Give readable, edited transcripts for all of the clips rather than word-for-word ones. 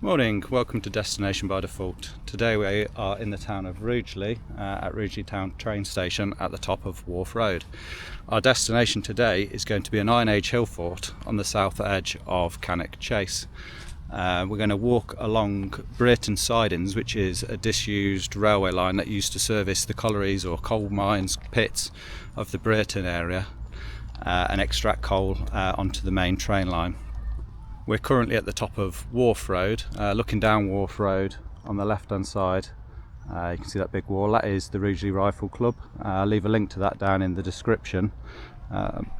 Morning, welcome to Destination by Default. Today we are in the town of Rugeley, at Rugeley Town train station at the top of Wharf Road. Our destination today is going to be an Iron Age Hillfort on the south edge of Cannock Chase. We're going to walk along Brereton sidings, which is a disused railway line that used to service the collieries or coal mines pits of the Brereton area and extract coal onto the main train line. We're currently at the top of Wharf Road, looking down Wharf Road on the left hand side. You can see that big wall, that is the Rugeley Rifle Club. I'll leave a link to that down in the description.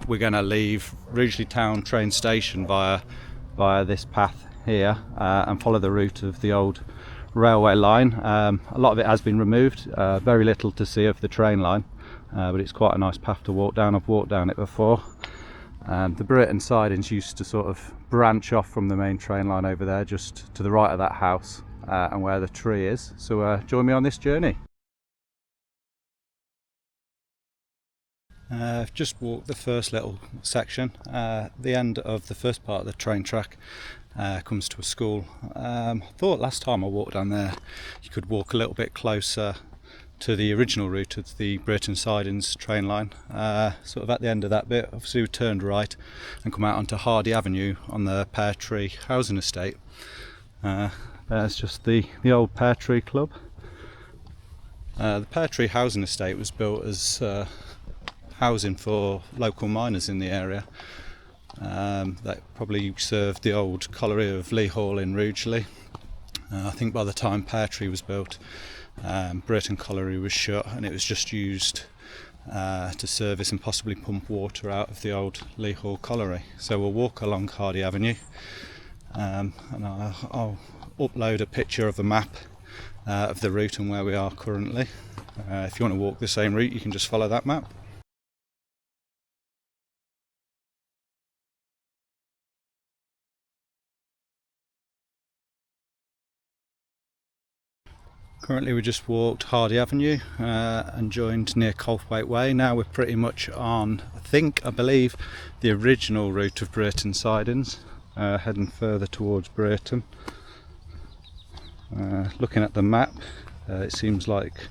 We're going to leave Rugeley Town train station via this path here and follow the route of the old railway line. A lot of it has been removed, very little to see of the train line, but it's quite a nice path to walk down. I've walked down it before. The Brereton sidings used to sort of branch off from the main train line over there, just to the right of that house and where the tree is. So join me on this journey. I've just walked the first little section. The end of the first part of the train track comes to a school. I thought last time I walked down there you could walk a little bit closer to the original route of the Brereton sidings train line. Sort of at the end of that bit, obviously we turned right and come out onto Hardy Avenue on the Pear Tree housing estate. There's just the old Pear Tree Club. The Pear Tree housing estate was built as housing for local miners in the area. That probably served the old colliery of Lee Hall in Rugeley. I think by the time Pear Tree was built, Brereton Colliery was shut and it was just used to service and possibly pump water out of the old Lee Hall Colliery. So we'll walk along Hardy Avenue and I'll upload a picture of a map of the route and where we are currently. If you want to walk the same route, you can just follow that map. Currently we just walked Hardy Avenue and joined near Colthwaite Way. Now we're pretty much on, I believe, the original route of Brereton sidings, heading further towards Brereton. Looking at the map, it seems like,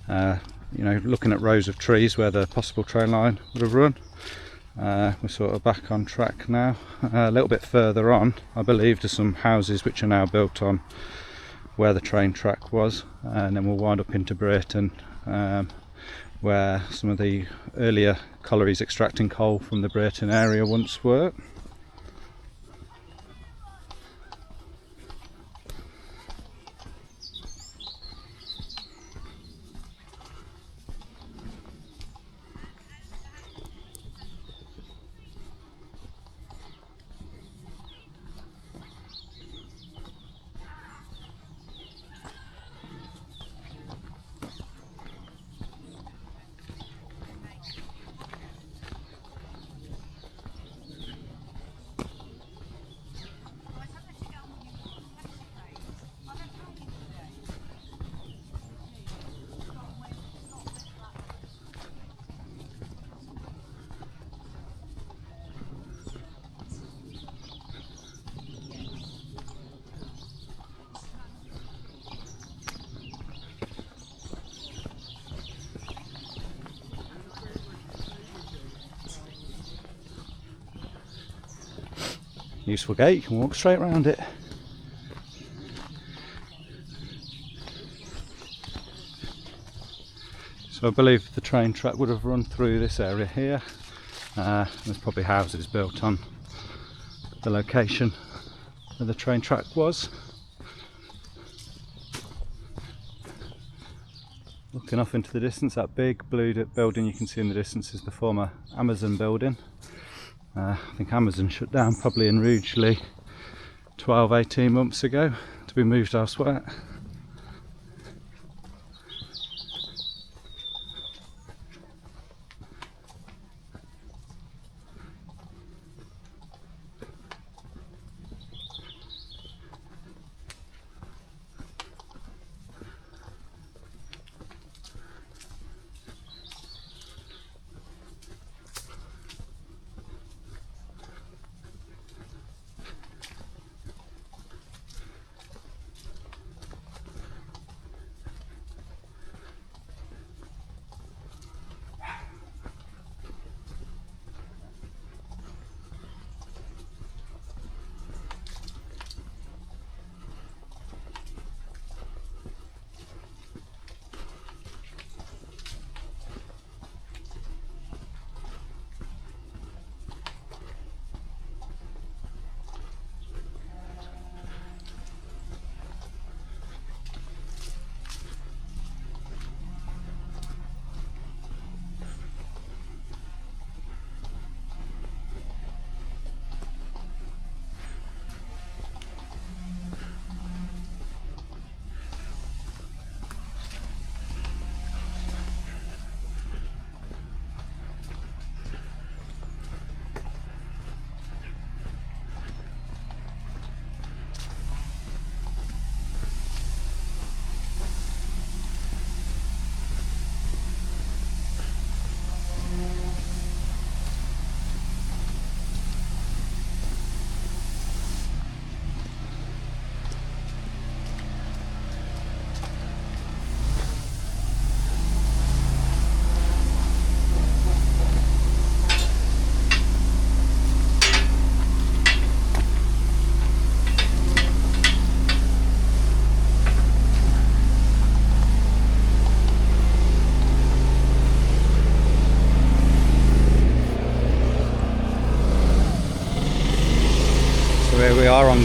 looking at rows of trees where the possible train line would have run. We're sort of back on track now. A little bit further on, I believe there's some houses which are now built on where the train track was, and then we'll wind up into Brereton, where some of the earlier collieries extracting coal from the Brereton area once were. Useful gate, you can walk straight around it. So I believe the train track would have run through this area here. There's probably houses built on the location where the train track was. Looking off into the distance, that big blue building you can see in the distance is the former Amazon building. I think Amazon shut down probably in Rugeley 12-18 months ago to be moved elsewhere.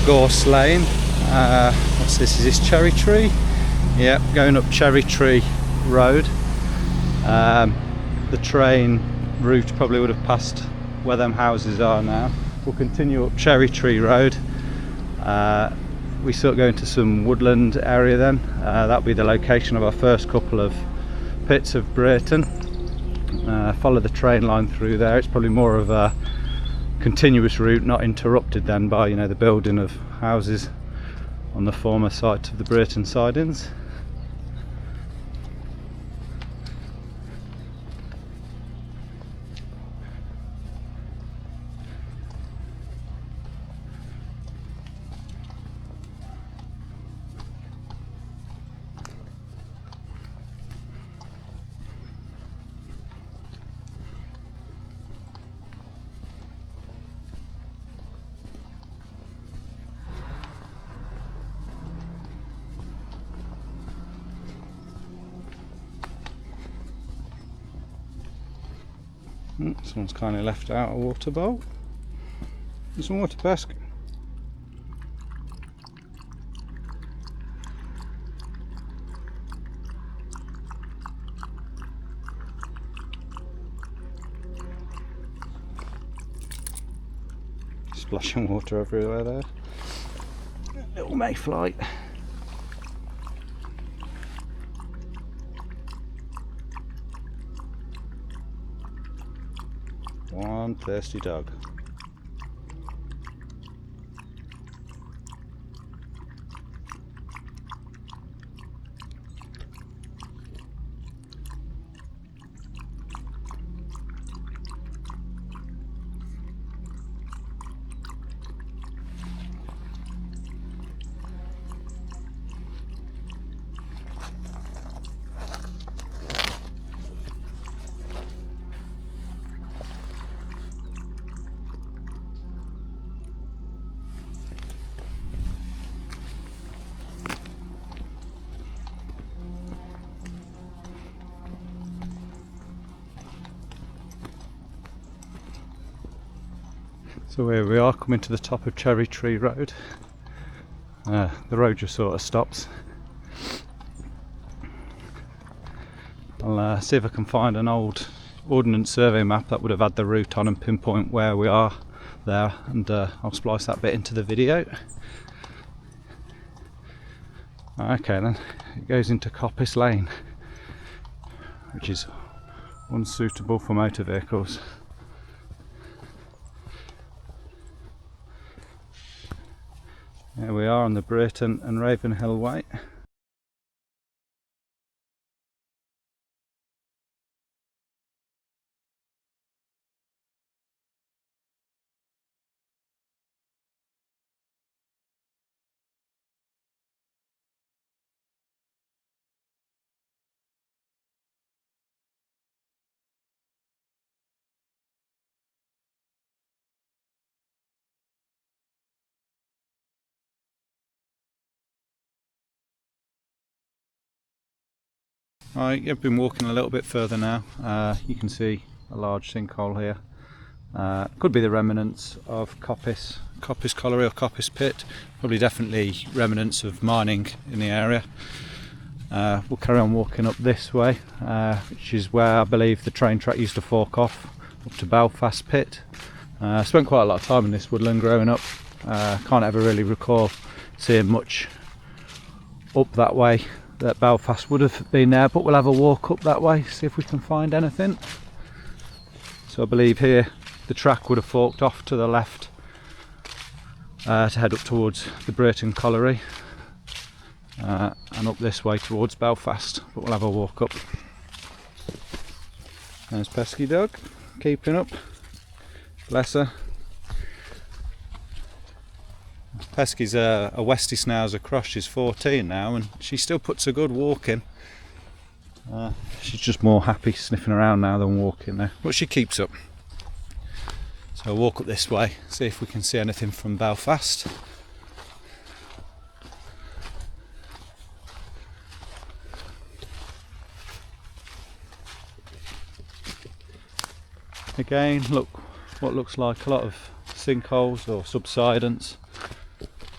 Gorse Lane. What's this? Is this Cherry Tree? Yep, going up Cherry Tree Road. The train route probably would have passed where them houses are now. We'll continue up Cherry Tree Road. We sort of go into some woodland area then. That'll be the location of our first couple of pits of Brereton. Follow the train line through there. It's probably more of a continuous route, not interrupted then by, you know, the building of houses on the former site of the Brereton sidings. Someone's kindly left out a water bowl. There's some water pesk. Splashing water everywhere there. Little mayfly. One thirsty dog. So here we are, coming to the top of Cherry Tree Road. The road just sort of stops. I'll see if I can find an old Ordnance Survey map that would have had the route on and pinpoint where we are there, and I'll splice that bit into the video. Okay then, it goes into Coppice Lane, which is unsuitable for motor vehicles. Here we are on the Brereton and Ravenhill Way. I've been walking a little bit further now. You can see a large sinkhole here. Could be the remnants of Coppice Colliery or Coppice Pit. Probably definitely remnants of mining in the area. We'll carry on walking up this way, which is where I believe the train track used to fork off up to Belfast Pit. I spent quite a lot of time in this woodland growing up. Can't ever really recall seeing much up that way that Belfast would have been there, but we'll have a walk up that way, see if we can find anything. So I believe here the track would have forked off to the left to head up towards the Brereton Colliery, and up this way towards Belfast, but we'll have a walk up. There's Pesky Dog, keeping up, bless her. Pesky's a Westie Schnauzer cross. She's 14 now and she still puts a good walk in. She's just more happy sniffing around now than walking now, but she keeps up. So I'll walk up this way, see if we can see anything from Belfast. Again, look what looks like a lot of sinkholes or subsidence.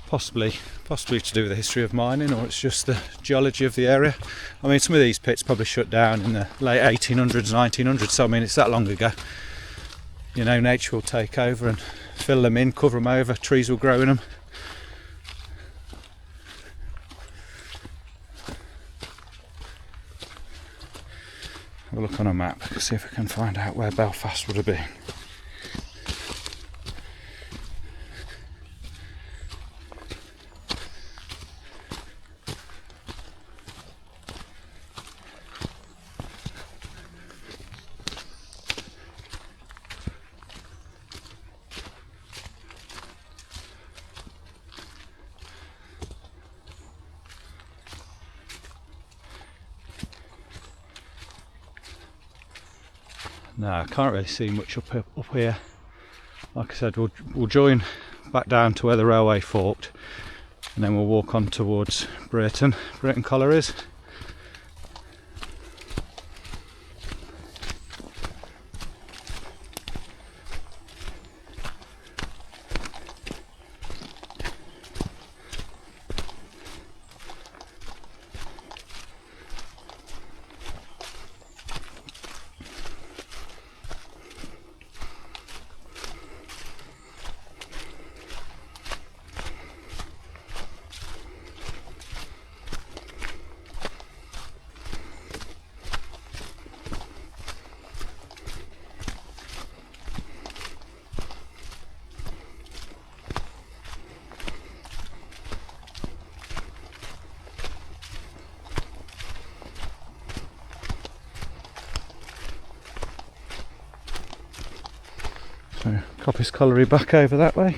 possibly to do with the history of mining, or it's just the geology of the area. I mean, some of these pits probably shut down in the late 1800s, 1900s, so I mean it's that long ago. You know, nature will take over and fill them in, cover them over, trees will grow in them. Have a look on a map, see if I can find out where Belfast would have been. No, I can't really see much up here. Like I said, we'll join back down to where the railway forked, and then we'll walk on towards Brereton Collieries. So, Coppice Colliery back over that way.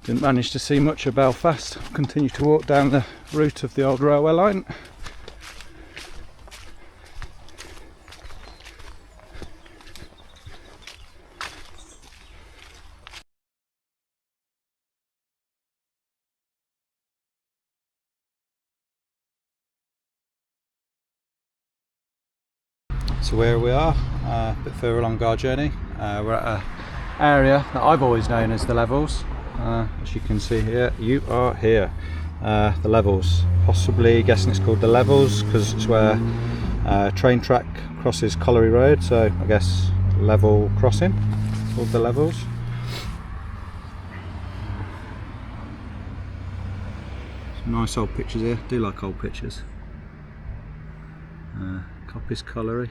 Didn't manage to see much of Belfast. Continue to walk down the route of the old railway line. So where we are, a bit further along our journey, we're at an area that I've always known as the Levels. As you can see here, you are here. The Levels, possibly guessing it's called the Levels because it's where train track crosses Colliery Road, so I guess level crossing, called the Levels. Some nice old pictures here, do like old pictures. Coppice Colliery.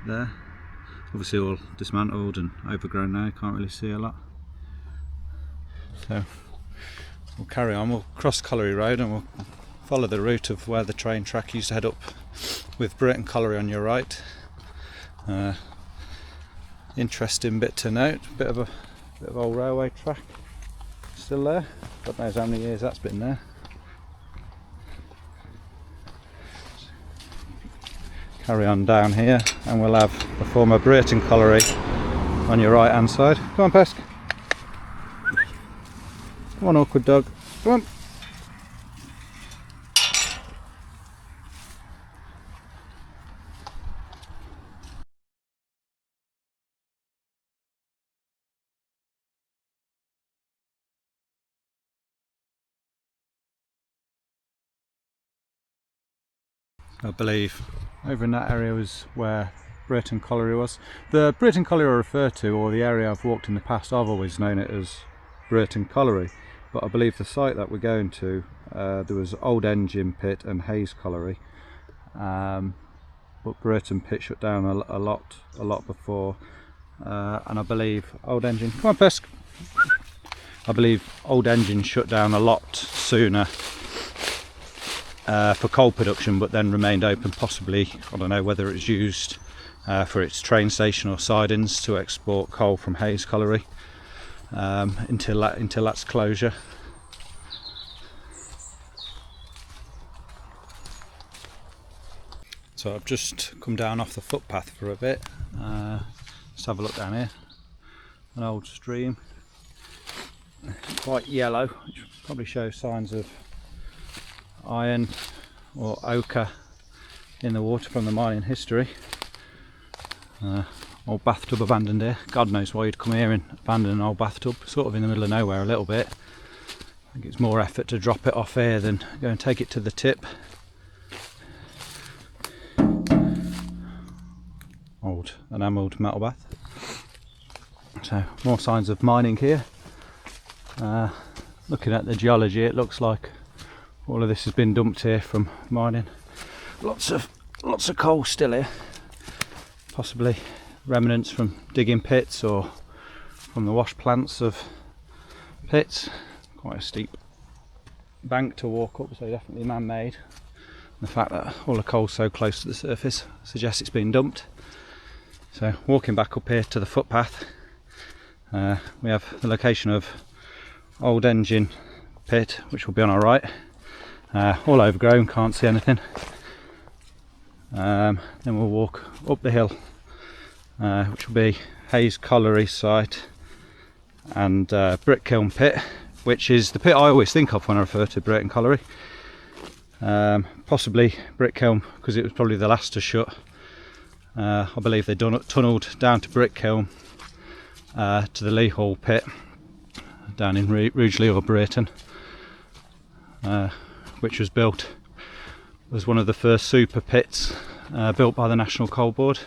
There, obviously all dismantled and overgrown now, can't really see a lot. So we'll carry on, we'll cross Colliery Road and we'll follow the route of where the train track used to head up, with Brereton Colliery on your right. Interesting bit to note, bit of old railway track still there. God knows how many years that's been there. Carry on down here and we'll have the former Brereton Colliery on your right hand side. Come on, Pesk. Come on, awkward dog. Come on. I believe over in that area was where Brereton Colliery was. The Brereton Colliery I refer to, or the area I've walked in the past, I've always known it as Brereton Colliery, but I believe the site that we're going to, there was Old Engine Pit and Hayes Colliery, but Brereton Pit shut down a lot before, and I believe Old Engine, come on Pesk, I believe Old Engine shut down a lot sooner for coal production, but then remained open, possibly, I don't know whether it's used for its train station or sidings to export coal from Hayes Colliery, until that's closure. So I've just come down off the footpath for a bit. Let's have a look down here. An old stream, quite yellow, which probably shows signs of iron or ochre in the water from the mining history. Old bathtub abandoned here. God knows why you'd come here and abandon an old bathtub, sort of in the middle of nowhere a little bit. I think it's more effort to drop it off here than go and take it to the tip. Old enamelled metal bath. So more signs of mining here. Looking at the geology, it looks like all of this has been dumped here from mining. Lots of coal still here. Possibly remnants from digging pits or from the wash plants of pits. Quite a steep bank to walk up, so definitely man-made. The fact that all the coal's so close to the surface suggests it's been dumped. So walking back up here to the footpath, we have the location of old engine pit, which will be on our right. All overgrown, can't see anything. Then we'll walk up the hill, which will be Hayes Colliery site and brick kiln pit, which is the pit I always think of when I refer to Brereton Colliery. Possibly brick kiln because it was probably the last to shut. I believe they tunnelled down to brick kiln to the Lee Hall pit down in Rugeley or Brereton, which was built as one of the first super pits built by the National Coal Board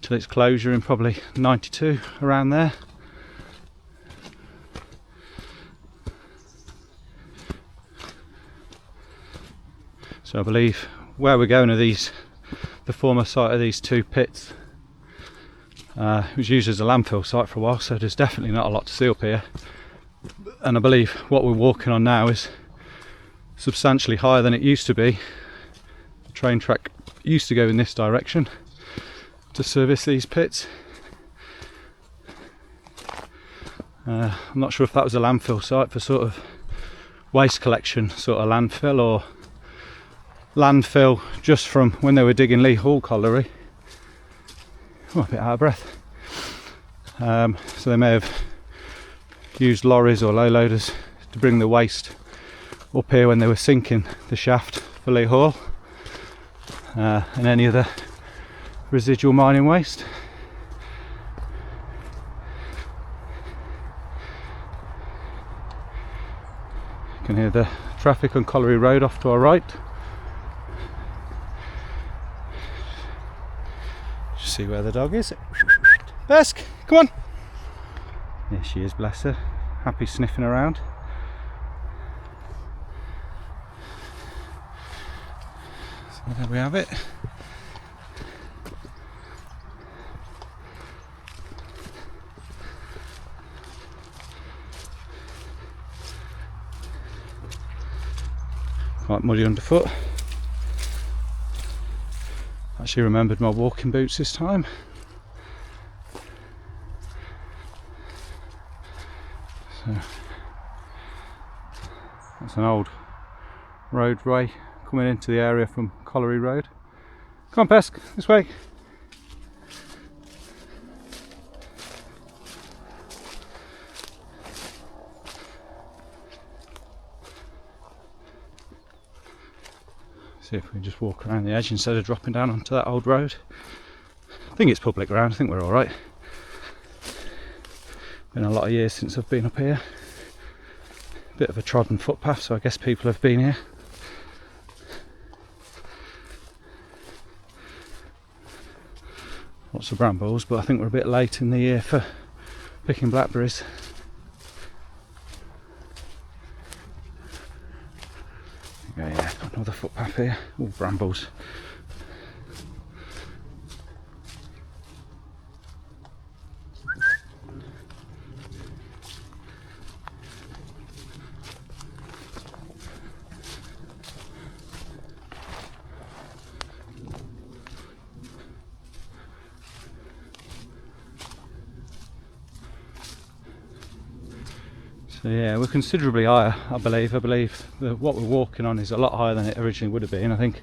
till its closure in probably 92, around there. So I believe where we're going are the former site of these two pits. It was used as a landfill site for a while, so there's definitely not a lot to see up here. And I believe what we're walking on now is substantially higher than it used to be. The train track used to go in this direction to service these pits. I'm not sure if that was a landfill site for sort of waste collection, sort of landfill, or landfill just from when they were digging Lee Hall Colliery. Oh, a bit out of breath. So they may have used lorries or low loaders to bring the waste up here when they were sinking the shaft for Lee Hall, and any other residual mining waste. You can hear the traffic on Colliery Road off to our right. Just see where the dog is. Besk, come on! There she is, bless her. Happy sniffing around. So there we have it. Quite muddy underfoot. Actually remembered my walking boots this time. So that's an old roadway coming into the area from Colliery Road. Come on, Pesk, this way. See if we can just walk around the edge instead of dropping down onto that old road. I think it's public ground, I think we're alright. Been a lot of years since I've been up here. Bit of a trodden footpath, so I guess people have been here. Lots of brambles, but I think we're a bit late in the year for picking blackberries. Oh yeah, got another footpath here. All brambles. So yeah, we're considerably higher, I believe. I believe that what we're walking on is a lot higher than it originally would have been. I think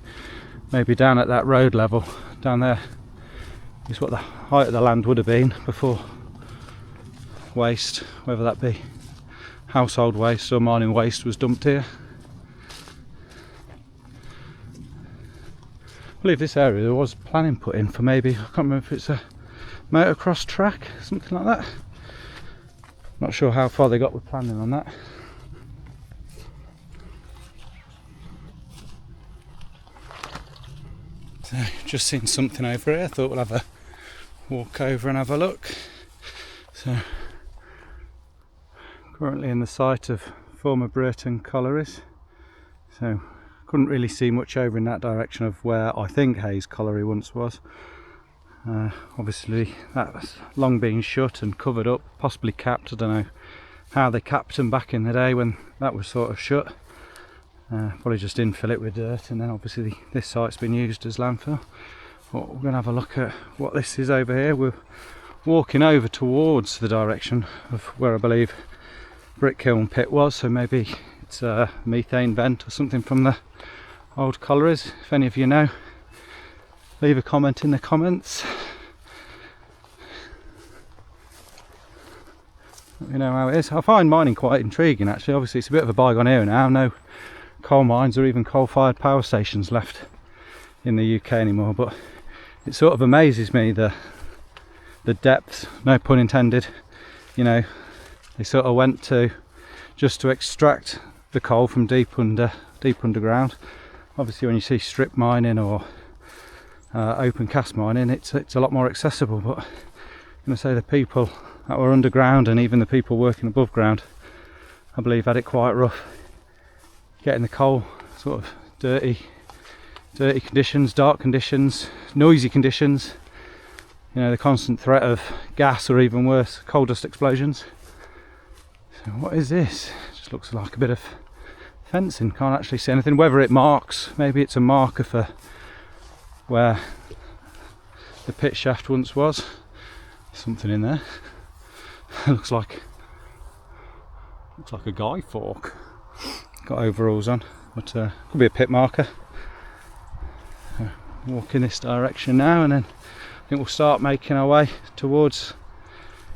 maybe down at that road level, down there, is what the height of the land would have been before waste, whether that be household waste or mining waste, was dumped here. I believe this area there was planning put in for maybe, I can't remember if it's a motocross track, something like that. Not sure how far they got with planning on that. So just seen something over here, thought we'll have a walk over and have a look. So currently in the site of former Brereton Collieries, so couldn't really see much over in that direction of where I think Hayes Colliery once was. Obviously that's long been shut and covered up, possibly capped. I don't know how they capped them back in the day when that was sort of shut. Probably just infill it with dirt, and then obviously this site's been used as landfill. But we're going to have a look at what this is over here. We're walking over towards the direction of where I believe brick kiln pit was, so maybe it's a methane vent or something from the old collieries. If any of you know, leave a comment in the comments. Let me know how it is. I find mining quite intriguing actually. Obviously it's a bit of a bygone era now. No coal mines or even coal-fired power stations left in the UK anymore, but it sort of amazes me the depth, no pun intended. You know, they sort of went to just to extract the coal from deep underground. Obviously when you see strip mining or open cast mining, it's a lot more accessible, but I'm going to say the people that were underground and even the people working above ground, I believe, had it quite rough getting the coal. Sort of dirty conditions, dark conditions, noisy conditions, you know, the constant threat of gas or even worse, coal dust explosions. So what is this? It just looks like a bit of fencing, can't actually see anything. Whether it marks, maybe it's a marker for where the pit shaft once was. Something in there. looks like a guy fork. Got overalls on, but could be a pit marker. Walk in this direction now, and then I think we'll start making our way towards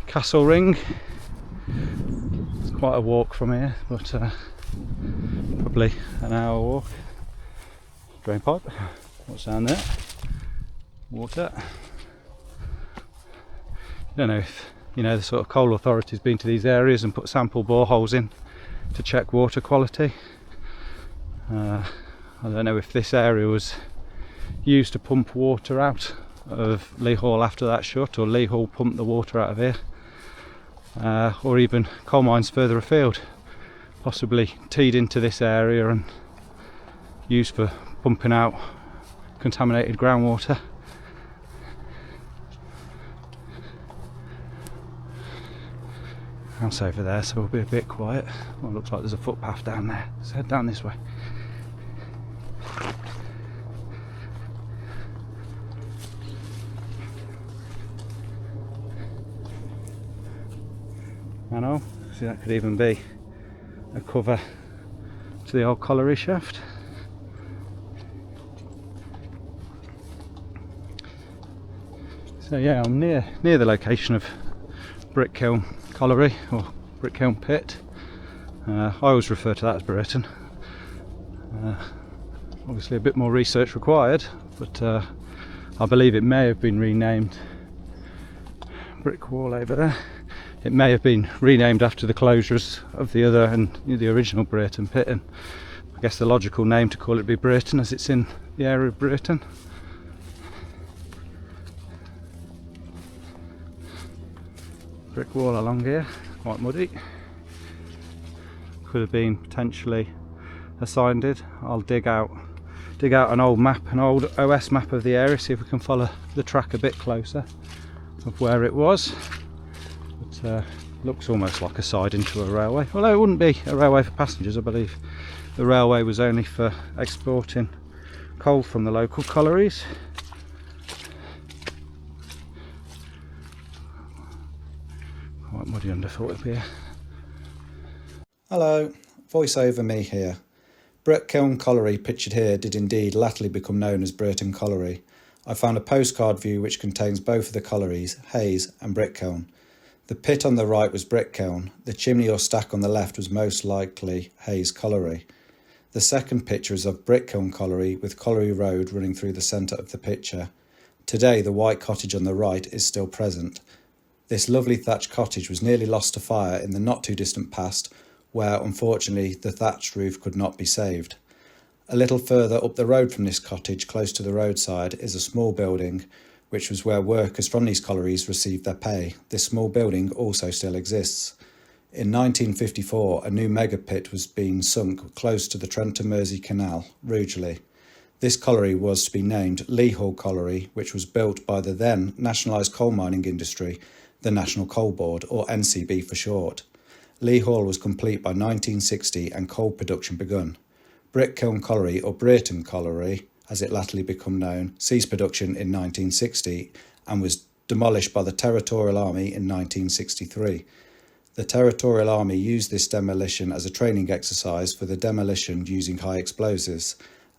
Castle Ring. It's quite a walk from here, but probably an hour walk. Drain pipe. What's down there? Water. I don't know if you know the sort of coal authority's been to these areas and put sample boreholes in to check water quality. I don't know if this area was used to pump water out of Lea Hall after that shut, or Lea Hall pumped the water out of here, or even coal mines further afield possibly teed into this area and used for pumping out contaminated groundwater. House over there, so we'll be a bit quiet. Well, it looks like there's a footpath down there. Let's head down this way. I know, see, that could even be a cover to the old colliery shaft. So yeah, I'm near the location of Brick Kiln Colliery, or Brick Kiln Pit. I always refer to that as Brereton. Obviously a bit more research required, but I believe it may have been renamed. Brick wall over there. It may have been renamed after the closures of the other and the original Brereton pit, and I guess the logical name to call it be Brereton as it's in the area of Brereton. Brick wall along here, quite muddy. Could have been potentially assigned it. I'll dig out an old map, an old OS map of the area, see if we can follow the track a bit closer of where it was. But looks almost like a side into a railway, although it wouldn't be a railway for passengers. I believe the railway was only for exporting coal from the local collieries. Quite muddy underfoot up here. Hello, voiceover me here. Brick Kiln Colliery pictured here did indeed latterly become known as Brereton Colliery. I found a postcard view which contains both of the collieries, Hayes and Brick Kiln. The pit on the right was Brick Kiln, the chimney or stack on the left was most likely Hayes Colliery. The second picture is of Brick Kiln Colliery with Colliery Road running through the centre of the picture. Today the white cottage on the right is still present. This lovely thatched cottage was nearly lost to fire in the not too distant past, where unfortunately the thatched roof could not be saved. A little further up the road from this cottage, close to the roadside, is a small building, which was where workers from these collieries received their pay. This small building also still exists. In 1954, a new mega pit was being sunk close to the Trent-to-Mersey Canal, Rugeley. This colliery was to be named Hillfort Colliery, which was built by the then nationalised coal mining industry, the National Coal Board, or NCB for short. Hillfort was complete by 1960 and coal production begun. Brereton Colliery, or Brereton Colliery, as it latterly became known, ceased production in 1960 and was demolished by the Territorial Army in 1963. The Territorial Army used this demolition as a training exercise for the demolition using high explosives.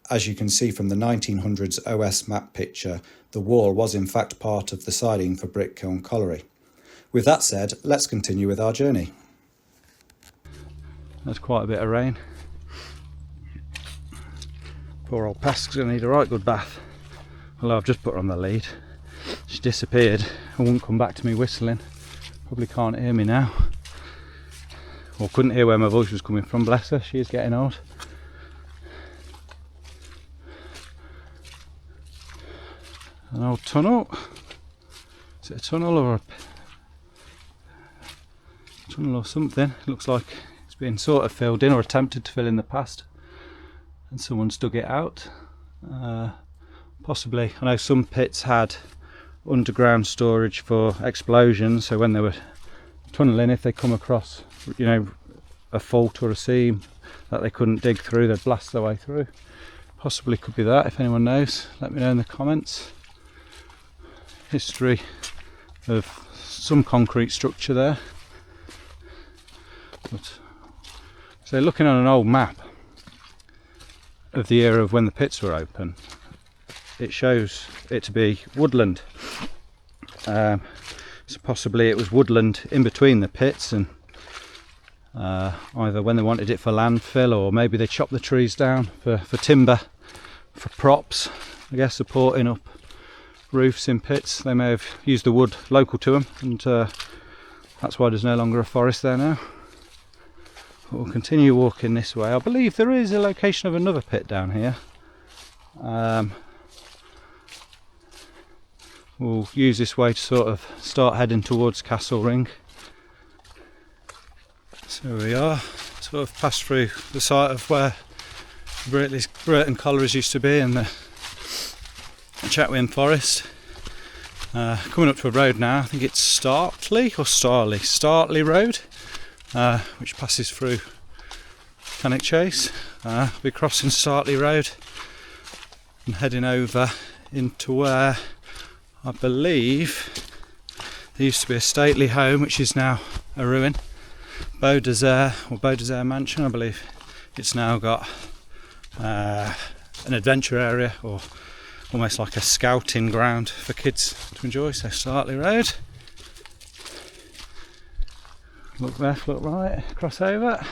As you can see from the 1900s OS map picture, the wall was in fact part of the siding for Brereton Colliery. With that said, let's continue with our journey. There's quite a bit of rain. Poor old Pesk's going to need a right good bath. Although I've just put her on the lead. She disappeared and wouldn't come back to me whistling. Probably can't hear me now. Or couldn't hear where my voice was coming from, bless her, she is getting old. An old tunnel. Is it a tunnel or a tunnel or something? It looks like it's been sort of filled in or attempted to fill in the past. And someone's dug it out. Possibly, I know some pits had underground storage for explosions, so when they were tunnelling, if they come across, you know, a fault or a seam that they couldn't dig through, they'd blast their way through. Possibly could be that. If anyone knows, let me know in the comments. History of some concrete structure there. But, so looking on an old map of the era of when the pits were open, it shows it to be woodland. So possibly it was woodland in between the pits, and either when they wanted it for landfill, or maybe they chopped the trees down for timber, for props, I guess, supporting up roofs in pits. They may have used the wood local to them, and that's why there's no longer a forest there now. But we'll continue walking this way. I believe there is a location of another pit down here. We'll use this way to sort of start heading towards Castle Ring. So we are, sort of passed through the site of where Brereton Collieries used to be, and the Chetwynd forest. Coming up to a road now, I think it's Startley Road, which passes through Cannock Chase. We're crossing Startley Road and heading over into where I believe there used to be a stately home, which is now a ruin. Beaudesert Mansion, I believe. It's now got an adventure area, or almost like a scouting ground for kids to enjoy. So Startley Road. Look left, look right, cross over.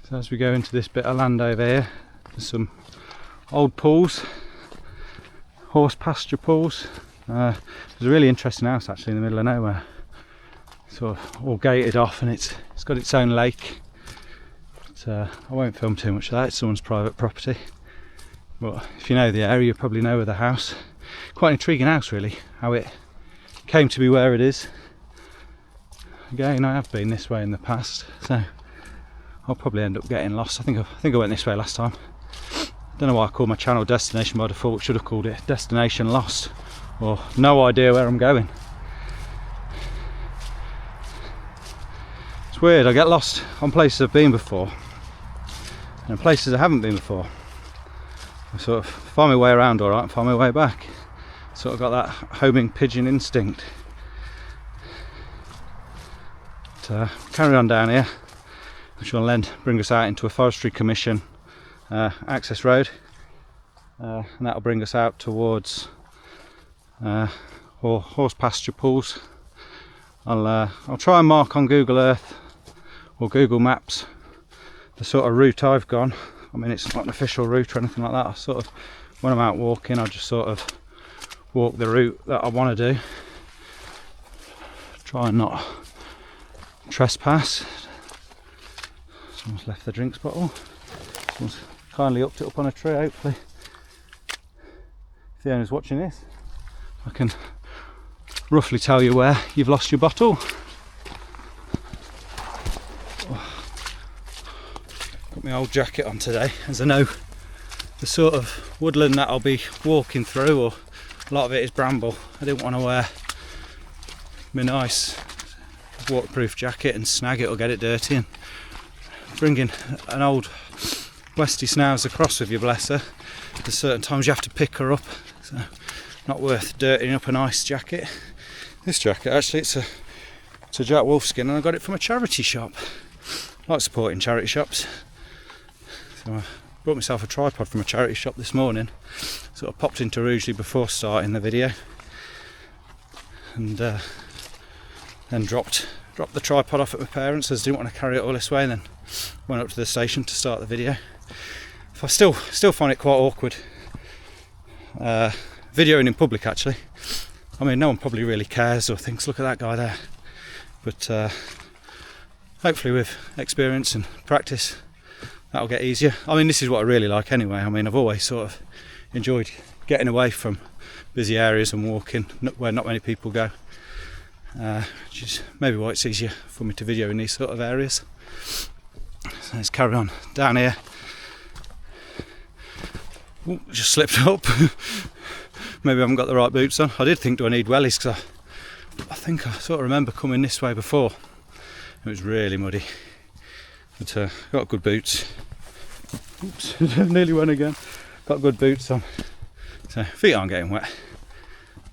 So as we go into this bit of land over here, there's some old pools, horse pasture pools. There's a really interesting house actually in the middle of nowhere, sort of all gated off, and it's got its own lake. But, I won't film too much of that, it's someone's private property. But if you know the area, you probably know of the house. Quite an intriguing house really, how it came to be where it is. Again, I have been this way in the past, so I'll probably end up getting lost. I think I went this way last time. Don't know why I called my channel Destination by default. Should have called it Destination Lost, or no idea where I'm going. It's weird, I get lost on places I've been before and places I haven't been before. I sort of find my way around alright and find my way back. Sort of got that homing pigeon instinct. But, carry on down here, which will then bring us out into a Forestry Commission access road, and that'll bring us out towards horse pasture pools. I'll try and mark on Google Earth or Google Maps the sort of route I've gone. I mean, it's not an official route or anything like that. I sort of, when I'm out walking, I just sort of walk the route that I want to do. Try and not trespass. Someone's left the drinks bottle. Someone's kindly upped it up on a tree, hopefully. If the owner's watching this, I can roughly tell you where you've lost your bottle. Got my old jacket on today, as I know the sort of woodland that I'll be walking through, or a lot of it is bramble. I didn't want to wear my nice waterproof jacket and snag it or get it dirty, and bringing an old Westie Snows across with you, bless her. There's certain times you have to pick her up, so not worth dirtying up a nice jacket. This jacket, actually, it's a Jack Wolfskin, and I got it from a charity shop. I like supporting charity shops, so I bought myself a tripod from a charity shop this morning. Sort of popped into Rugeley before starting the video, and then dropped the tripod off at my parents, as I didn't want to carry it all this way, and then went up to the station to start the video. I still find it quite awkward videoing in public, actually. I mean, no one probably really cares or thinks, look at that guy there, but hopefully with experience and practice that'll get easier. I mean, this is what I really like anyway. I mean, I've always sort of enjoyed getting away from busy areas and walking where not many people go, which is maybe why it's easier for me to video in these sort of areas. So let's carry on down here. Ooh, just slipped up. Maybe I haven't got the right boots on. I did think, do I need wellies, because I think I sort of remember coming this way before. It was really muddy, but got good boots. Oops, nearly went again. Got good boots on, so feet aren't getting wet,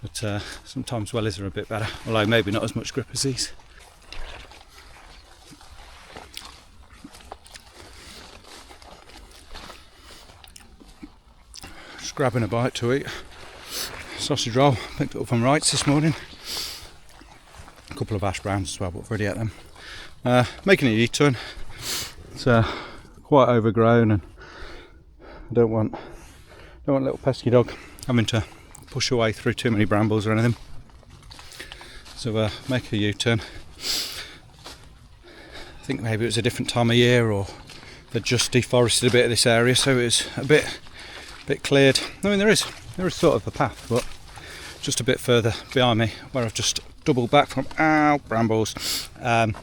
but sometimes wellies are a bit better, although maybe not as much grip as these. Just grabbing a bite to eat. Sausage roll, picked it up from Wright's this morning. A couple of hash browns as well, but I've already ate them. Making a U-turn. It's quite overgrown, and I don't want a little pesky dog having to push away through too many brambles or anything. So make a U-turn. I think maybe it was a different time of year, or they'd just deforested a bit of this area, so it was a bit cleared. I mean, there is sort of a path, but just a bit further behind me, where I've just doubled back from brambles. You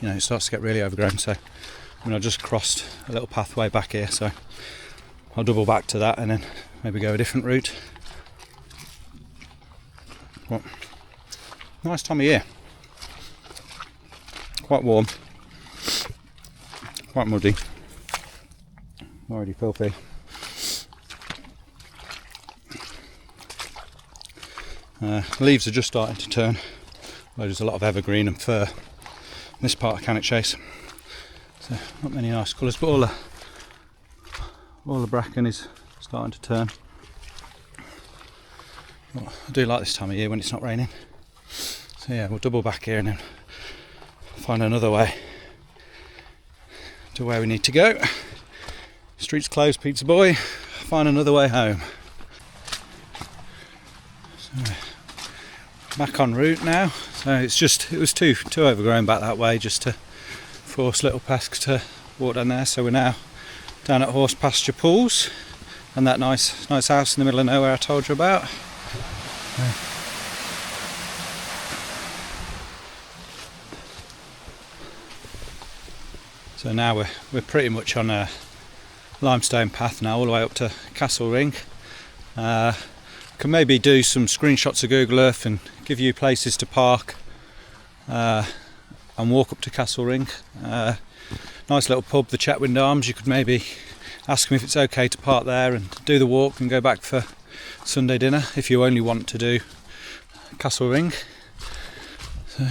know, it starts to get really overgrown, so I mean, I just crossed a little pathway back here, so I'll double back to that and then maybe go a different route. But nice time of year. Quite warm, quite muddy, already filthy. Leaves are just starting to turn. There's a lot of evergreen and fir in this part of Cannock Chase, so not many nice colours, but all the bracken is starting to turn. But I do like this time of year when it's not raining. So yeah, we'll double back here and then find another way to where we need to go. Street's closed, pizza boy. Find another way home. So, back en route now. So it was too overgrown back that way just to force little Pesks to walk down there. So we're now down at Horse Pasture Pools and that nice house in the middle of nowhere I told you about. So now we're pretty much on a limestone path now, all the way up to Castle Ring. Can maybe do some screenshots of Google Earth and give you places to park and walk up to Castle Ring. Nice little pub, the Chetwynd Arms. You could maybe ask them if it's okay to park there and do the walk and go back for Sunday dinner if you only want to do Castle Ring. So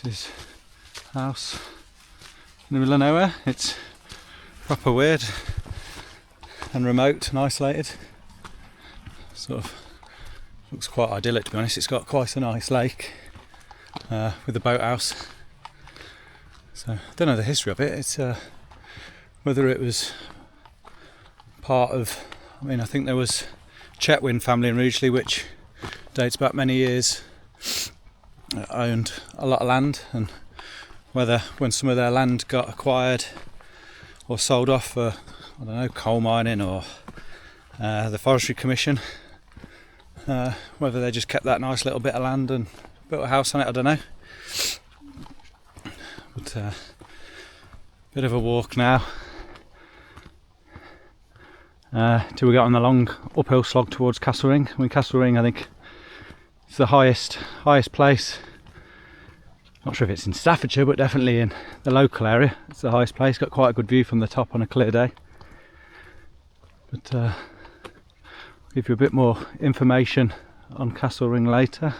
this is a house in the middle of nowhere. It's proper weird and remote and isolated. Sort of looks quite idyllic, to be honest. It's got quite a nice lake with a boathouse. So I don't know the history of it. It's whether it was part of, I mean, I think there was Chetwynd family in Rugeley, which dates back many years, owned a lot of land, and whether when some of their land got acquired or sold off for, I don't know, coal mining or the Forestry Commission. Whether they just kept that nice little bit of land and built a house on it, I don't know. But bit of a walk now till we get on the long uphill slog towards Castlering. I mean, Castlering, I think, is the highest place. Not sure if it's in Staffordshire, but definitely in the local area. It's the highest place. Got quite a good view from the top on a clear day. But I'll give you a bit more information on Castlering later.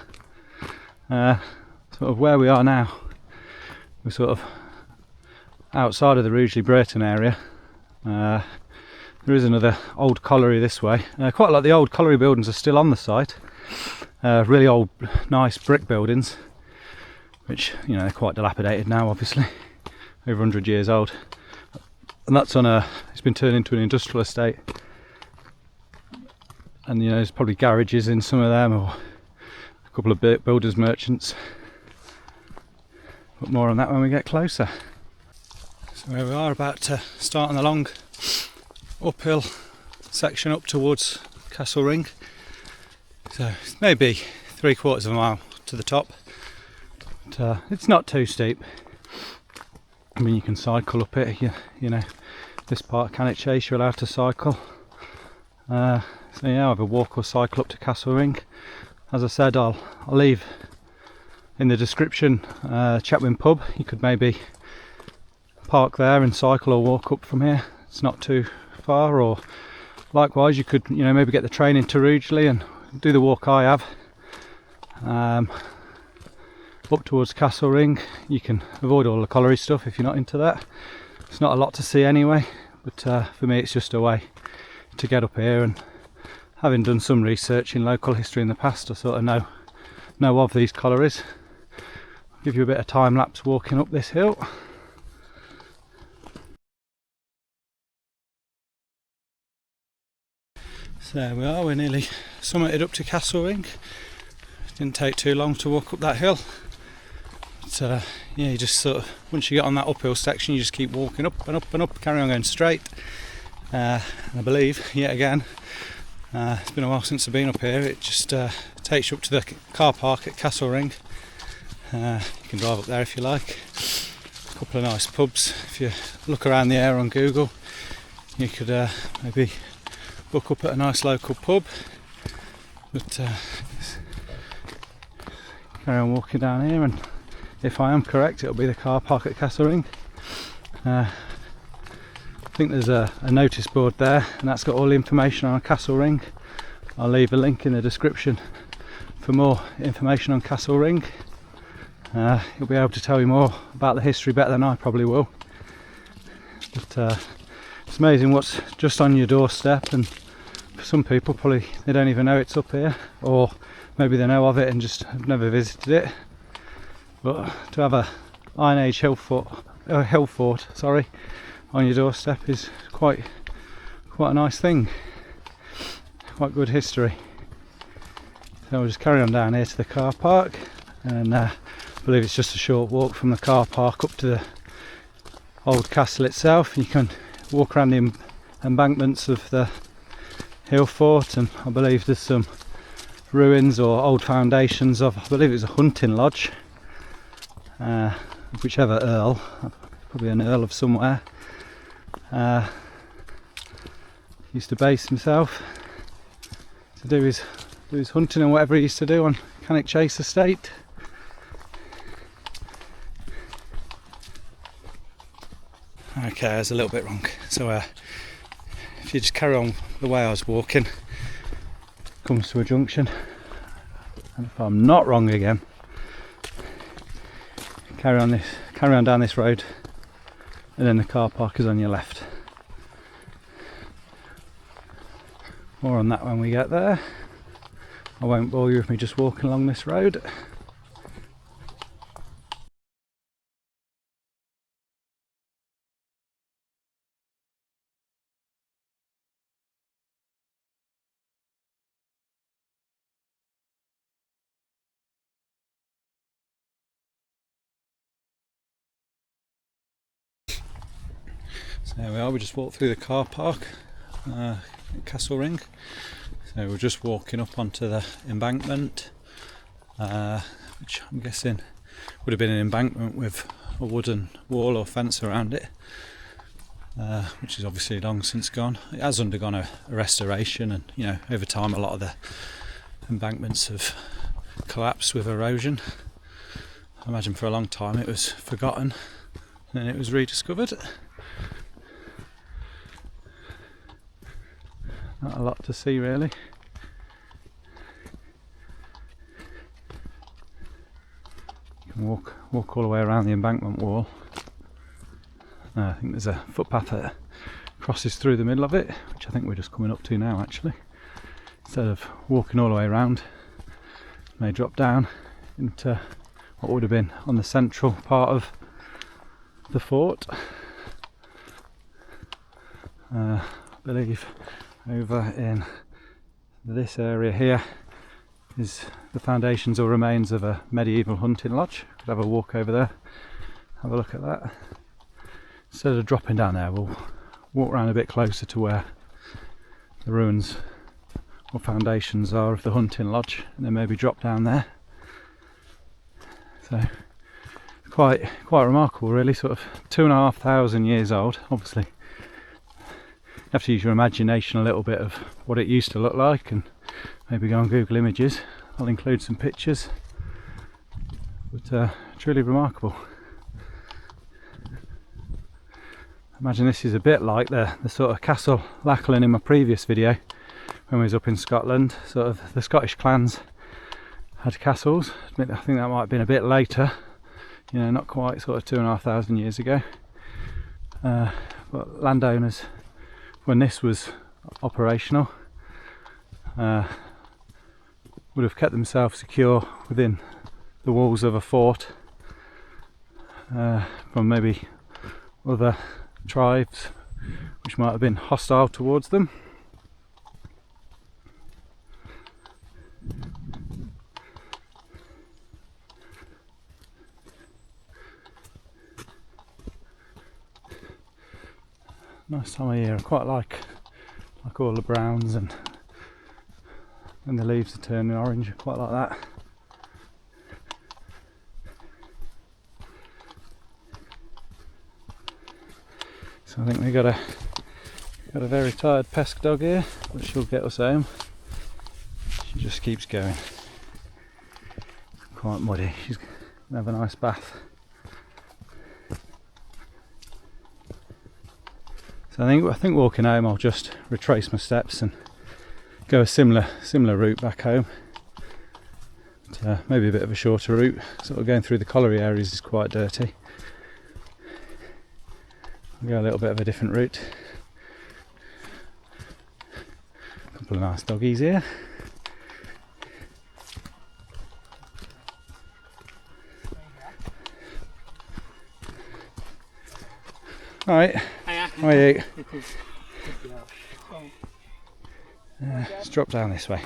Sort of where we are now, we're sort of outside of the Rugeley Brereton area. There is another old colliery this way. Quite a lot of the old colliery buildings are still on the site. Really old, nice brick buildings, which, you know, they're quite dilapidated now, obviously, over 100 years old. And that's on it's been turned into an industrial estate. And, you know, there's probably garages in some of them, or a couple of builders' merchants. But more on that when we get closer. So here we are, about to start on the long uphill section up towards Castlering. So it's maybe 3/4 of a mile to the top. But it's not too steep. I mean, you can cycle up it. You know, this part of Cannock Chase you're allowed to cycle. So yeah, either walk or cycle up to Castlering. As I said, I'll leave in the description Chetwynd pub. You could maybe park there and cycle or walk up from here. It's not too far. Or likewise, you could, you know, maybe get the train into Rugeley and do the walk I have up towards Castlering. You can avoid all the colliery stuff if you're not into that. It's not a lot to see anyway, but for me it's just a way to get up here, and having done some research in local history in the past, I sort of know of these collieries. I'll give you a bit of time lapse walking up this hill. So there we are, we're nearly summited up to Castlering. Didn't take too long to walk up that hill. But yeah, you just sort of, once you get on that uphill section, you just keep walking up and up and up, carry on going straight. And I believe, yet again, it's been a while since I've been up here, it just takes you up to the car park at Castlering. You can drive up there if you like. A couple of nice pubs. If you look around the area on Google, you could maybe book up at a nice local pub. But carry on walking down here, and if I am correct, it'll be the car park at Castlering. I think there's a notice board there, and that's got all the information on Castlering. I'll leave a link in the description for more information on Castlering. You'll be able to tell you more about the history better than I probably will. But it's amazing what's just on your doorstep, and for some people probably they don't even know it's up here, or maybe they know of it and just have never visited it. But to have a Iron Age Hillfort, sorry, on your doorstep is quite a nice thing. Quite good history. So we'll just carry on down here to the car park, and I believe it's just a short walk from the car park up to the old castle itself. You can walk around the embankments of the Hillfort, and I believe there's some ruins or old foundations of, I believe it was a hunting lodge, whichever earl, probably an earl of somewhere, used to base himself to do his hunting and whatever he used to do on Cannock Chase estate. Okay, I was a little bit wrong. So if you just carry on the way I was walking, comes to a junction, and if I'm not wrong again, carry on down this road, and then the car park is on your left. More on that when we get there. I won't bore you with me just walking along this road. So there we are, we just walked through the car park, Castle Ring. So we're just walking up onto the embankment, which I'm guessing would have been an embankment with a wooden wall or fence around it, which is obviously long since gone. It has undergone a restoration, and you know, over time a lot of the embankments have collapsed with erosion. I imagine for a long time it was forgotten and then it was rediscovered. Not a lot to see really. You can walk all the way around the embankment wall. I think there's a footpath that crosses through the middle of it, which I think we're just coming up to now actually. Instead of walking all the way around, may drop down into what would have been on the central part of the fort. I believe over in this area here is the foundations or remains of a medieval hunting lodge. Could have a walk over there, have a look at that. Instead of dropping down there, we'll walk around a bit closer to where the ruins or foundations are of the hunting lodge, and then maybe drop down there. So quite remarkable really, sort of 2,500 years old. Obviously you have to use your imagination a little bit of what it used to look like, and maybe go on Google Images. I'll include some pictures, but truly remarkable. Imagine this is a bit like the sort of Castle Lachlan in my previous video when we was up in Scotland. Sort of the Scottish clans had castles. I think that might have been a bit later, you know, not quite sort of 2,500 years ago. But landowners, when this was operational, would have kept themselves secure within the walls of a fort from maybe other tribes which might have been hostile towards them. Nice time of year. I quite like all the browns, and when the leaves are turning orange, I quite like that. So I think we got a very tired pesk dog here, but she'll get us home. She just keeps going. Quite muddy. She's gonna have a nice bath. So I think walking home, I'll just retrace my steps and go a similar route back home. But, maybe a bit of a shorter route. Sort of going through the colliery areas is quite dirty. I'll go a little bit of a different route. A couple of nice doggies here. Alright, how are you? Let's drop down this way.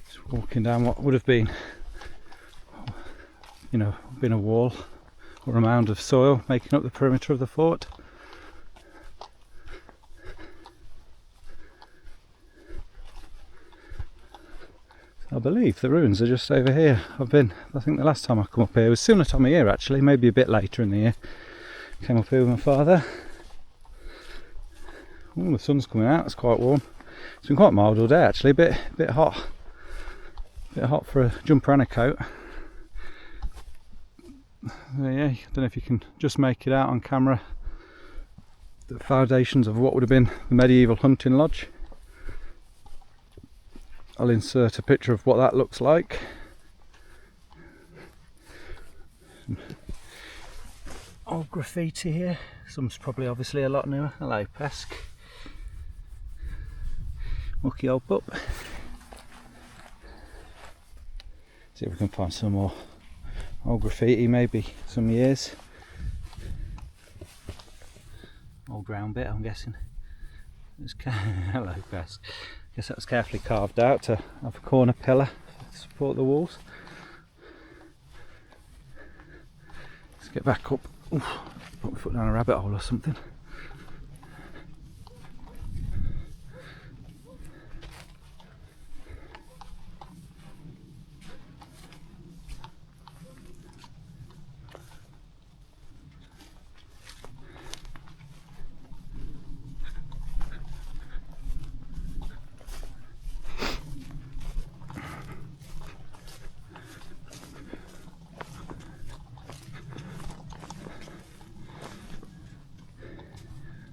Just walking down what would have been, you know, been a wall or a mound of soil making up the perimeter of the fort. I believe the ruins are just over here. I think the last time I come up here was similar time of year actually, maybe a bit later in the year. Came up here with my father. Oh, the sun's coming out, it's quite warm. It's been quite mild all day actually, a bit hot. A bit hot for a jumper and a coat. Yeah, I don't know if you can just make it out on camera. The foundations of what would have been the medieval hunting lodge. I'll insert a picture of what that looks like. Some old graffiti here. Some's probably obviously a lot newer. Hello, Pesk. Wiki old pup. See if we can find some more old graffiti, maybe some years. Old round bit, I'm guessing. Hello, Pesk. Guess that was carefully carved out to have a corner pillar to support the walls. get back up. Oof, put my foot down a rabbit hole or something.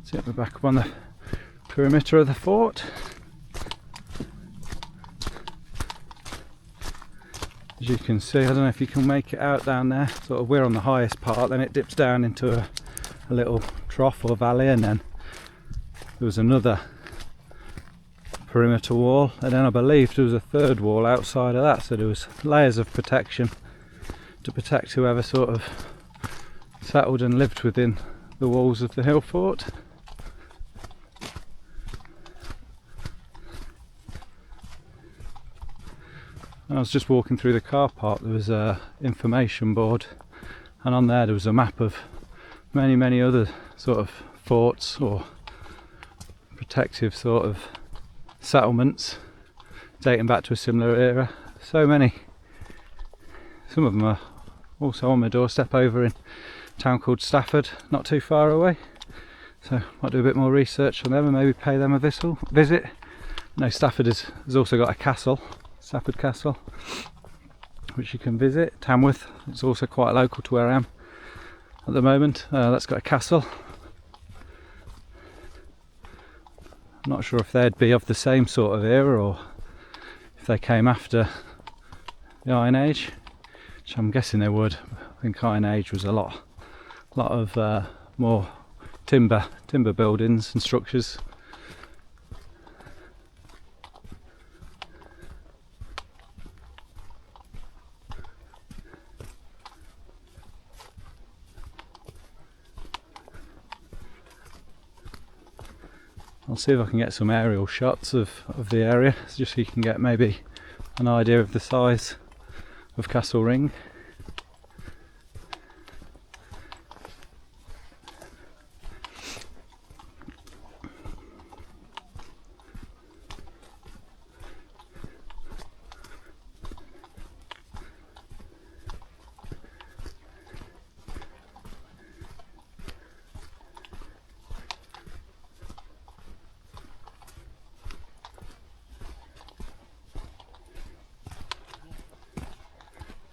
See, we're back up on the perimeter of the fort. As you can see, I don't know if you can make it out down there, sort of we're on the highest part, then it dips down into a little trough or valley, and then there was another perimeter wall, and then I believe there was a third wall outside of that, so there was layers of protection to protect whoever sort of settled and lived within the walls of the Hillfort. I was just walking through the car park, there was a information board, and on there was a map of many other sort of forts or protective sort of settlements dating back to a similar era. So many. Some of them are also on my doorstep over in a town called Stafford, not too far away, so might do a bit more research on them and maybe pay them a visit. No, Stafford has also got a castle, Stafford Castle, which you can visit. Tamworth, it's also quite local to where I am at the moment. That's got a castle. I'm not sure if they'd be of the same sort of era or if they came after the Iron Age, which I'm guessing they would. I think Iron Age was a lot of more timber buildings and structures. I'll see if I can get some aerial shots of the area, just so you can get maybe an idea of the size of Castle Ring.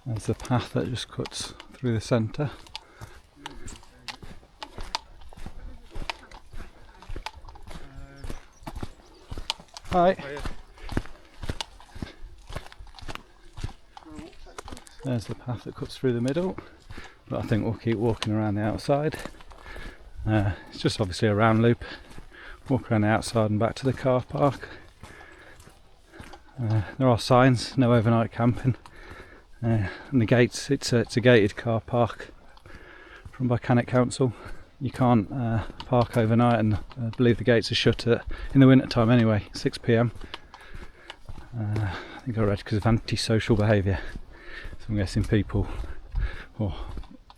There's the path that just cuts through the centre. Hi. There's the path that cuts through the middle, but I think we'll keep walking around the outside. It's just obviously a round loop. Walk around the outside and back to the car park. There are signs, no overnight camping. And the gates, it's a gated car park run by Cannock Council. You can't park overnight, and I believe the gates are shut in the winter time anyway, 6 PM. I think I read because of antisocial behaviour. So I'm guessing people, or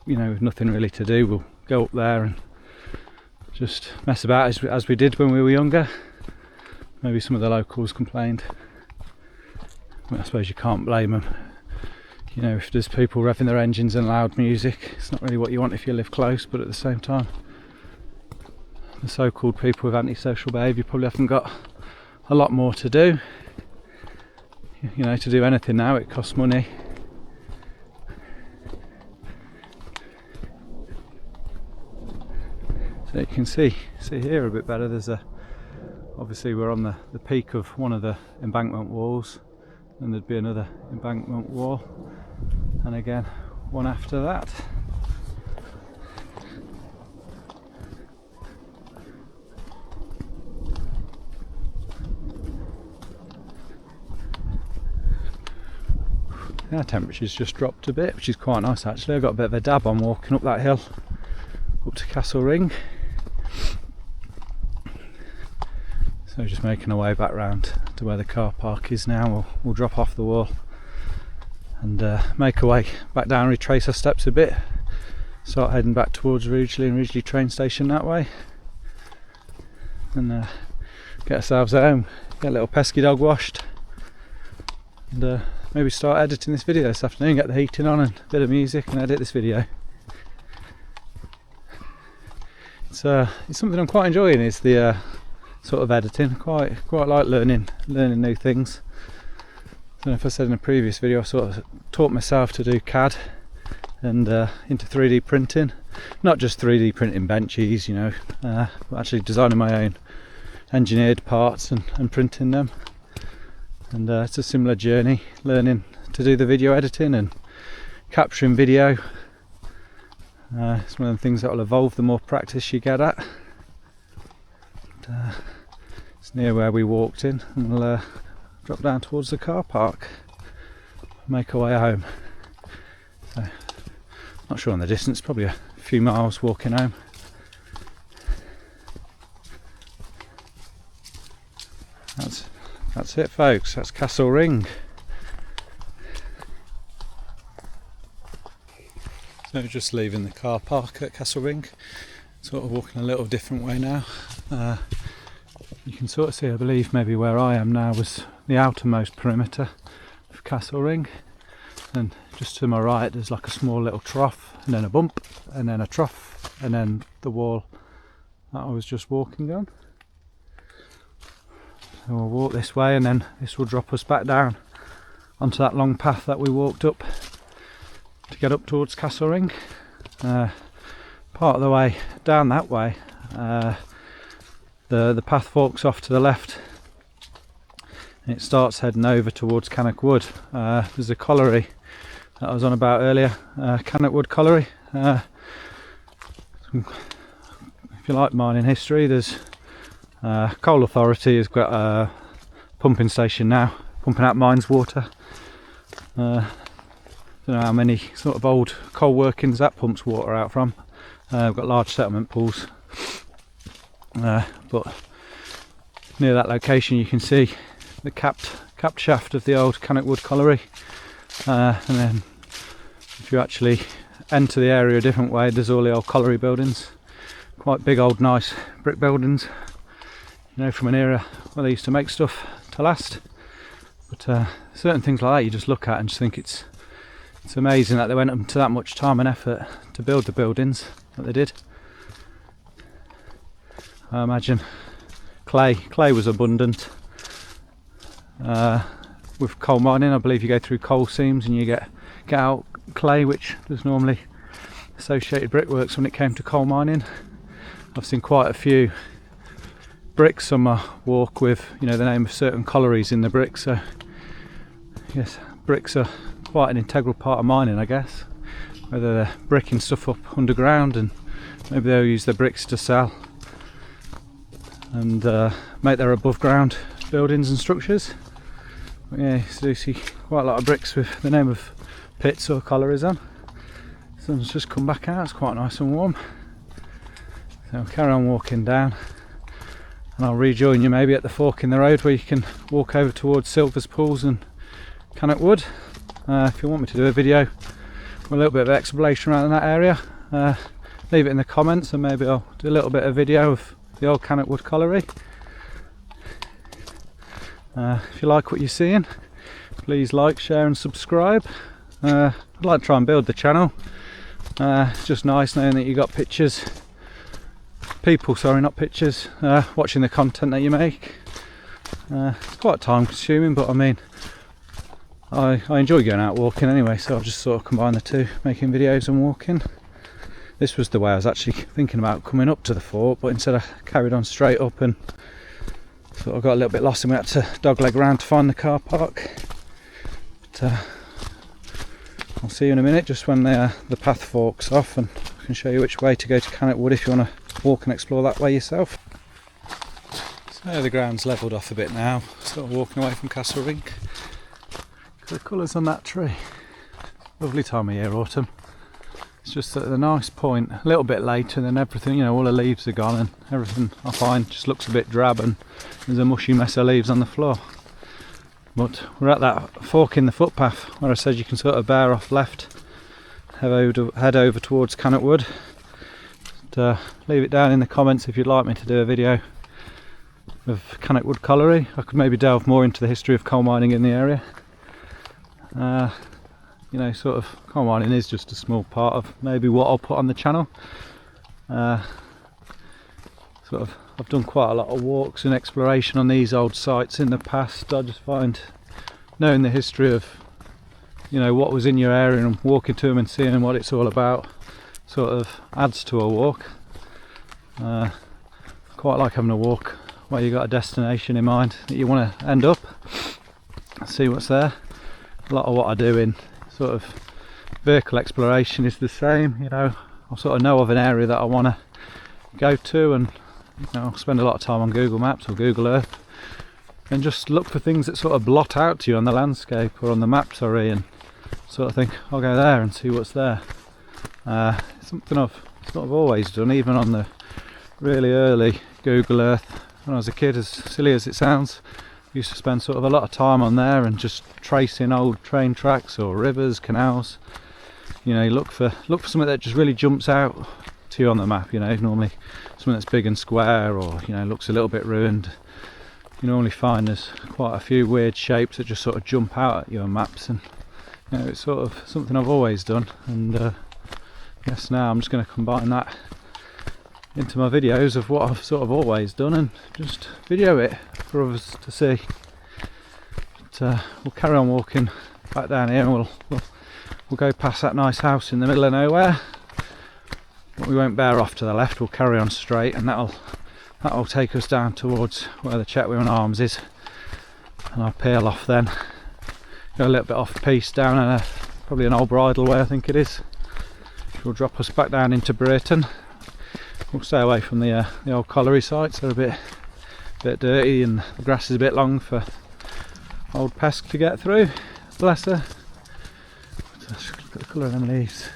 with nothing really to do, will go up there and just mess about as we did when we were younger. Maybe some of the locals complained. I suppose you can't blame them. If there's people revving their engines and loud music, it's not really what you want if you live close, but at the same time, the so-called people with antisocial behaviour probably haven't got a lot more to do. To do anything now, it costs money. So you can see here a bit better. Obviously we're on the peak of one of the embankment walls, and there'd be another embankment wall, and again one after that. Our temperature's just dropped a bit, which is quite nice actually. I got a bit of a dab on walking up that hill up to Castle Ring. So just making our way back round to where the car park is now. We'll drop off the wall and make our way back down, retrace our steps a bit, start heading back towards Rugeley and Rugeley train station that way, and get ourselves home, get a little pesky dog washed, and maybe start editing this video this afternoon, get the heating on and a bit of music and edit this video. It's something I'm quite enjoying, is the sort of editing. Quite like learning new things. I don't know if I said in a previous video, I sort of taught myself to do CAD and into 3D printing. Not just 3D printing benches, you know, but actually designing my own engineered parts and printing them. And it's a similar journey, learning to do the video editing and capturing video. It's one of the things that will evolve the more practice you get at. It's near where we walked in, and we'll drop down towards the car park, make our way home. So, not sure on the distance, probably a few miles walking home. That's it, folks. That's Castle Ring. So just leaving the car park at Castle Ring, sort of walking a little different way now. You can sort of see, I believe maybe where I am now was the outermost perimeter of Castle Ring, and just to my right there's like a small little trough, and then a bump, and then a trough, and then the wall that I was just walking on. So we'll walk this way, and then this will drop us back down onto that long path that we walked up to get up towards Castle Ring. Part of the way down that way, the path forks off to the left, and it starts heading over towards Cannock Wood. There's a colliery that I was on about earlier, Cannock Colliery. If you like mining history, there's Coal Authority has got a pumping station now, pumping out mines water. Don't know how many sort of old coal workings that pumps water out from. We've got large settlement pools, but near that location you can see the capped shaft of the old Cannock Colliery, and then if you actually enter the area a different way, there's all the old colliery buildings, quite big old nice brick buildings, you know, from an era where they used to make stuff to last. But certain things like that you just look at and just think it's amazing that they went up to that much time and effort to build the buildings that they did. I imagine clay was abundant. With coal mining, I believe you go through coal seams and you get out clay, which was normally associated brickworks when it came to coal mining. I've seen quite a few bricks on my walk with, you know, the name of certain collieries in the bricks. So yes, bricks are quite an integral part of mining, I guess, whether they're bricking stuff up underground, and maybe they'll use their bricks to sell and make their above ground buildings and structures. But yeah, so you see quite a lot of bricks with the name of pits or collieries on. Sun's just come back out, it's quite nice and warm, so I'll carry on walking down, and I'll rejoin you maybe at the fork in the road where you can walk over towards Silver's Pools and Cannock Wood. If you want me to do a video with a little bit of exploration around that area, leave it in the comments, and maybe I'll do a little bit of video of the old Cannock Colliery. If you like what you're seeing, please like, share and subscribe. I'd like to try and build the channel. It's just nice knowing that you got people, not pictures, watching the content that you make. It's quite time consuming, but I mean, I enjoy going out walking anyway, so I'll just sort of combine the two, making videos and walking. This was the way I was actually thinking about coming up to the fort, but instead I carried on straight up and sort of got a little bit lost, and we had to dogleg around to find the car park. But I'll see you in a minute, just when the path forks off, and I can show you which way to go to Cannock Wood if you want to walk and explore that way yourself. So the ground's levelled off a bit now, sort of walking away from Castle Ring. The colours on that tree, lovely time of year, autumn. It's just at the nice point, a little bit later, and then everything, you know, all the leaves are gone and everything I find just looks a bit drab, and there's a mushy mess of leaves on the floor. But we're at that fork in the footpath where I said you can sort of bear off left head over towards Cannock Wood. Leave it down in the comments if you'd like me to do a video of Cannock Wood Colliery. I could maybe delve more into the history of coal mining in the area. You know, sort of coal mining is just a small part of maybe what I'll put on the channel. I've done quite a lot of walks and exploration on these old sites in the past. I just find knowing the history of, you know, what was in your area and walking to them and seeing what it's all about sort of adds to a walk. Quite like having a walk where you got a destination in mind that you want to end up, see what's there. A lot of what I do in sort of vehicle exploration is the same. You know, I sort of know of an area that I want to go to, and you know, I'll spend a lot of time on Google Maps or Google Earth and just look for things that sort of blot out to you on the landscape or on the map, sorry, and sort of think I'll go there and see what's there. It's something I've sort of always done, even on the really early Google Earth when I was a kid. As silly as it sounds, I used to spend sort of a lot of time on there and just tracing old train tracks or rivers, canals. You know, you look for something that just really jumps out to you on the map. You know, normally something that's big and square, or you know, looks a little bit ruined. You normally find there's quite a few weird shapes that just sort of jump out at you on maps, and you know, it's sort of something I've always done. And yes, now I'm just going to combine that into my videos of what I've sort of always done and just video it for others to see. But we'll carry on walking back down here, and we'll go past that nice house in the middle of nowhere, but we won't bear off to the left. We'll carry on straight, and that'll take us down towards where the Chetwynd Arms is, and I'll peel off then, go a little bit off piste down probably an old bridleway I think it is, which will drop us back down into Brereton. We'll stay away from the old colliery sites. They're a bit dirty, and the grass is a bit long for old Pesk to get through. Bless her. Just look at the colour of them leaves.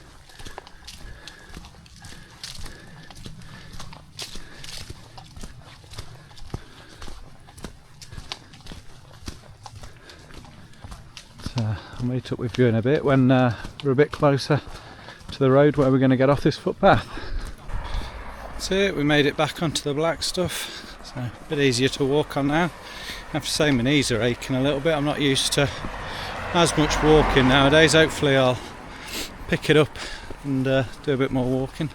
I'll meet up with you in a bit when we're a bit closer to the road where we're going to get off this footpath. That's it, we made it back onto the black stuff, so a bit easier to walk on now. I have to say my knees are aching a little bit. I'm not used to as much walking nowadays. Hopefully I'll pick it up and do a bit more walking.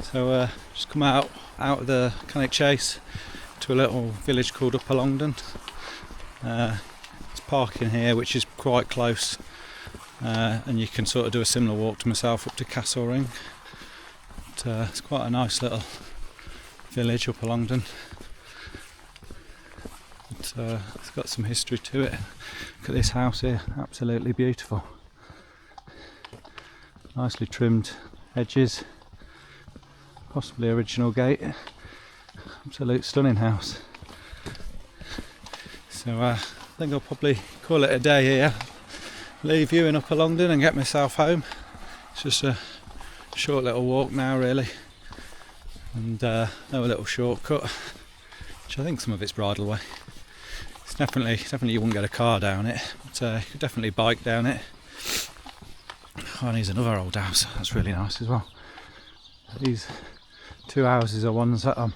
So just come out of the Cannock Chase to a little village called Longdon. There's parking here which is quite close, and you can sort of do a similar walk to myself up to Castle Ring. It's quite a nice little village up Longdon. It's got some history to it. Look at this house here, absolutely beautiful. Nicely trimmed hedges, possibly original gate. Absolute stunning house. So I think I'll probably call it a day here. Leave you in Upper Longdon and get myself home. It's just a short little walk now really, and no little shortcut, which I think some of it's bridleway. It's definitely you wouldn't get a car down it, but you could definitely bike down it. Oh, and here's another old house, that's really nice as well. These two houses are ones that I'm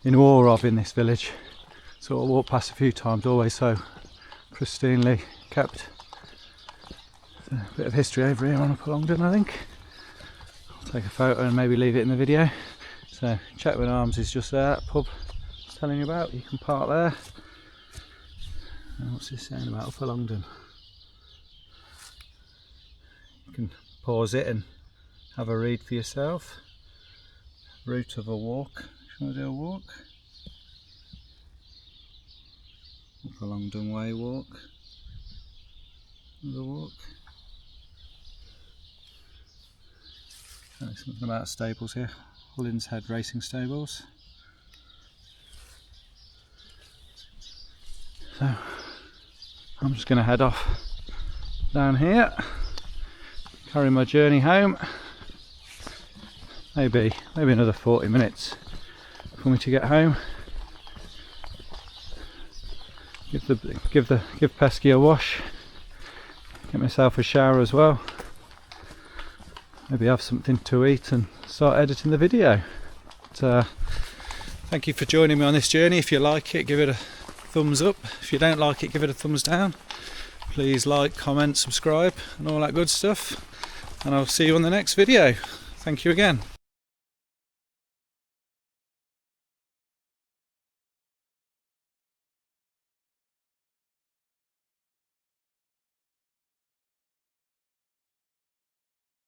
in awe of in this village. Sort of walked past a few times, always so pristinely kept. There's a bit of history over here on Upper Longdon, I think. Take a photo and maybe leave it in the video. So Chetwynd Arms is just there, that pub I was telling you about. You can park there. And what's this saying about Upper Longdon? You can pause it and have a read for yourself. Route of a walk. Shall I do a walk? Upper Longdon Way walk. Another walk. Something about stables here, Hullins Head Racing Stables. So I'm just going to head off down here, carry my journey home. Maybe another 40 minutes for me to get home. Give Pesky a wash, get myself a shower as well. maybe have something to eat and start editing the video. But, thank you for joining me on this journey. If you like it, give it a thumbs up. If you don't like it, give it a thumbs down. Please like, comment, subscribe and all that good stuff, and I'll see you on the next video. Thank you again.